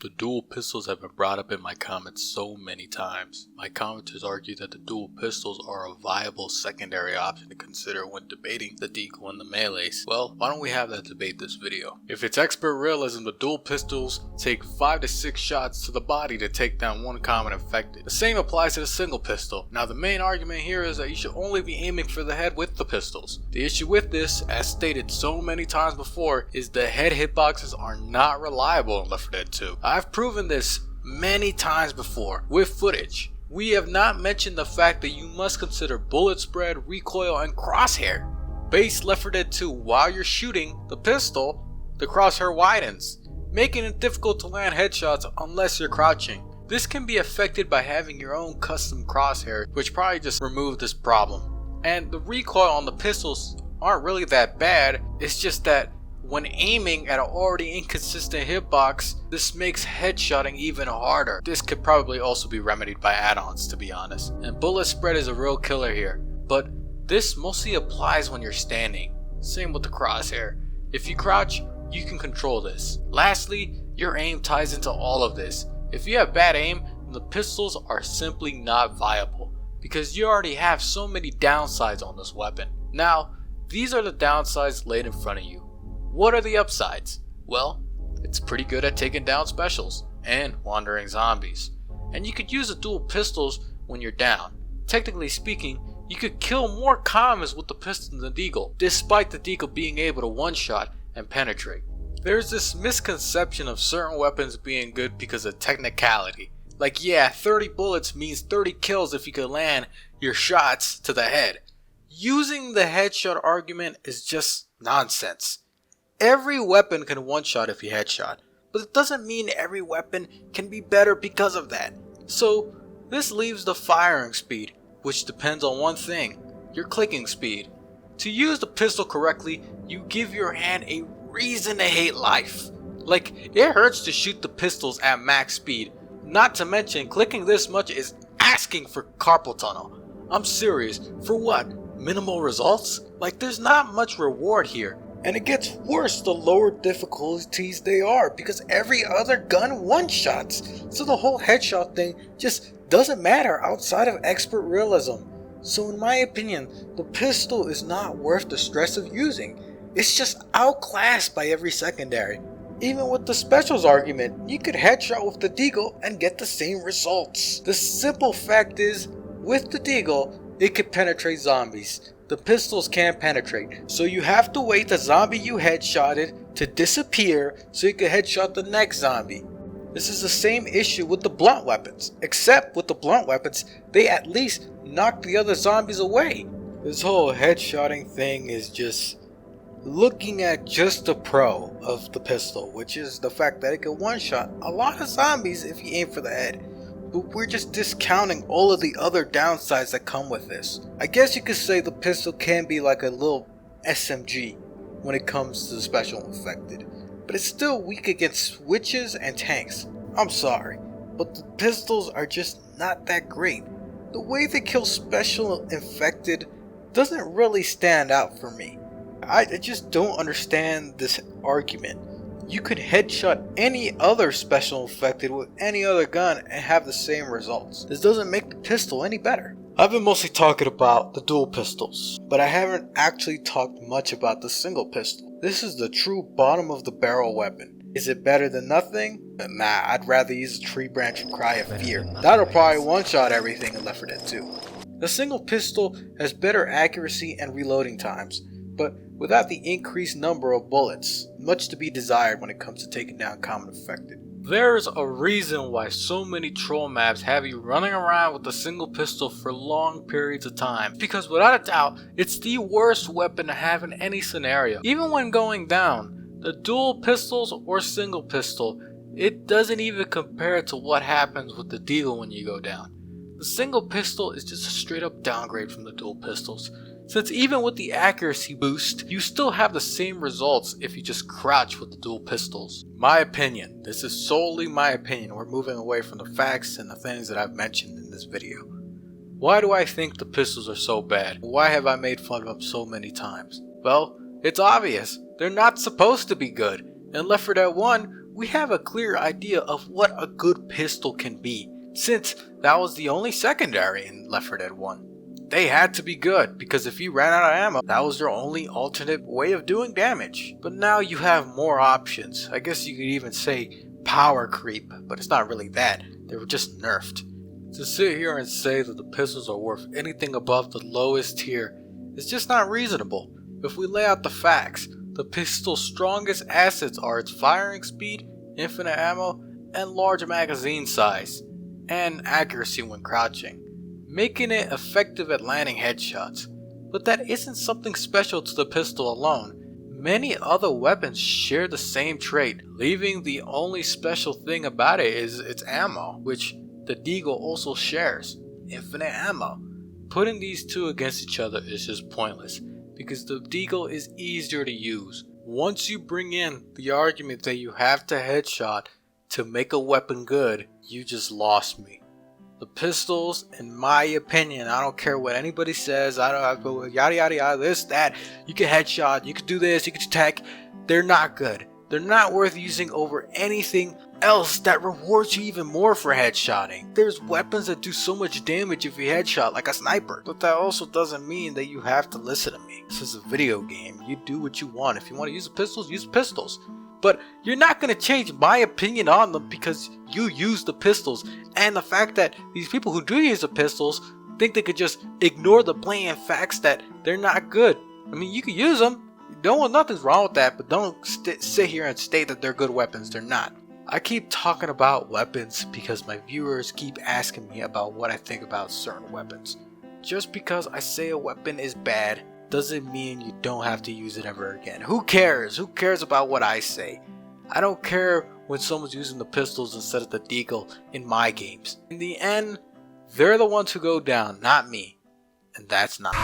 The dual pistols have been brought up in my comments so many times. My commenters argue that the dual pistols are a viable secondary option to consider when debating the deagle and the melees. Well, why don't we have that debate this video? If it's expert realism, the dual pistols take 5 to 6 shots to the body to take down one common infected. The same applies to the single pistol. Now the main argument here is that you should only be aiming for the head with the pistols. The issue with this, as stated so many times before, is the head hitboxes are not reliable in Left 4 Dead 2. I've proven this many times before with footage. We have not mentioned the fact that you must consider bullet spread, recoil, and crosshair. Base Left 4 Dead 2, while you're shooting the pistol, the crosshair widens, making it difficult to land headshots unless you're crouching. This can be affected by having your own custom crosshair, which probably just removed this problem. And the recoil on the pistols aren't really that bad, it's just that when aiming at an already inconsistent hitbox, this makes headshotting even harder. This could probably also be remedied by add-ons, to be honest. And bullet spread is a real killer here, but this mostly applies when you're standing. Same with the crosshair. If you crouch, you can control this. Lastly, your aim ties into all of this. If you have bad aim, the pistols are simply not viable because you already have so many downsides on this weapon. Now, these are the downsides laid in front of you. What are the upsides? Well, it's pretty good at taking down specials and wandering zombies. And you could use the dual pistols when you're down. Technically speaking, you could kill more commons with the pistol than the deagle, despite the deagle being able to one-shot and penetrate. There's this misconception of certain weapons being good because of technicality. Like, yeah, 30 bullets means 30 kills if you could land your shots to the head. Using the headshot argument is just nonsense. Every weapon can one-shot if you headshot, but it doesn't mean every weapon can be better because of that. So this leaves the firing speed, which depends on one thing, your clicking speed. To use the pistol correctly, you give your hand a reason to hate life. Like, it hurts to shoot the pistols at max speed, not to mention clicking this much is asking for carpal tunnel. I'm serious, for what? Minimal results? Like, there's not much reward here. And it gets worse the lower difficulties they are because every other gun one-shots. So the whole headshot thing just doesn't matter outside of expert realism. So in my opinion, the pistol is not worth the stress of using. It's just outclassed by every secondary. Even with the specials argument, you could headshot with the deagle and get the same results. The simple fact is, with the deagle, it could penetrate zombies. The pistols can't penetrate, so you have to wait the zombie you headshotted to disappear so you can headshot the next zombie. This is the same issue with the blunt weapons, except with the blunt weapons, they at least knock the other zombies away. This whole headshotting thing is just looking at just the pro of the pistol, which is the fact that it can one-shot a lot of zombies if you aim for the head. But we're just discounting all of the other downsides that come with this. I guess you could say the pistol can be like a little SMG when it comes to the special infected, but it's still weak against switches and tanks. I'm sorry, but the pistols are just not that great. The way they kill special infected doesn't really stand out for me. I just don't understand this argument. You could headshot any other special infected with any other gun and have the same results. This doesn't make the pistol any better. I've been mostly talking about the dual pistols, but I haven't actually talked much about the single pistol. This is the true bottom of the barrel weapon. Is it better than nothing? Nah, I'd rather use a tree branch and cry of fear. That'll probably one-shot everything in Left 4 Dead 2. The single pistol has better accuracy and reloading times, but without the increased number of bullets, much to be desired when it comes to taking down common infected. There's a reason why so many troll maps have you running around with a single pistol for long periods of time, because without a doubt, it's the worst weapon to have in any scenario. Even when going down, the dual pistols or single pistol, it doesn't even compare to what happens with the deagle when you go down. The single pistol is just a straight up downgrade from the dual pistols, since even with the accuracy boost, you still have the same results if you just crouch with the dual pistols. My opinion, this is solely my opinion, we're moving away from the facts and the things that I've mentioned in this video. Why do I think the pistols are so bad? Why have I made fun of them so many times? Well, it's obvious, they're not supposed to be good. In Left 4 Dead 1, we have a clear idea of what a good pistol can be, since that was the only secondary in Left 4 Dead 1. They had to be good, because if you ran out of ammo, that was your only alternate way of doing damage. But now you have more options. I guess you could even say power creep, but it's not really that. They were just nerfed. To sit here and say that the pistols are worth anything above the lowest tier is just not reasonable. If we lay out the facts, the pistol's strongest assets are its firing speed, infinite ammo, and large magazine size, and accuracy when crouching, making it effective at landing headshots. But that isn't something special to the pistol alone. Many other weapons share the same trait, leaving the only special thing about it is its ammo, which the Deagle also shares, infinite ammo. Putting these two against each other is just pointless, because the Deagle is easier to use. Once you bring in the argument that you have to headshot to make a weapon good, you just lost me. The pistols, in my opinion, I don't care what anybody says, yada yada yada, this, that, you can headshot, you can do this, you can attack, they're not good. They're not worth using over anything else that rewards you even more for headshotting. There's weapons that do so much damage if you headshot, like a sniper. But that also doesn't mean that you have to listen to me. This is a video game. You do what you want. If you want to use the pistols, use pistols. But you're not going to change my opinion on them because you use the pistols. And the fact that these people who do use the pistols think they could just ignore the blatant facts that they're not good. I mean, you can use them. Nothing's wrong with that, but don't sit here and state that they're good weapons. They're not. I keep talking about weapons because my viewers keep asking me about what I think about certain weapons. Just because I say a weapon is bad doesn't mean you don't have to use it ever again. Who cares? Who cares about what I say? I don't care when someone's using the pistols instead of the Deagle in my games. In the end, they're the ones who go down, not me. And that's not.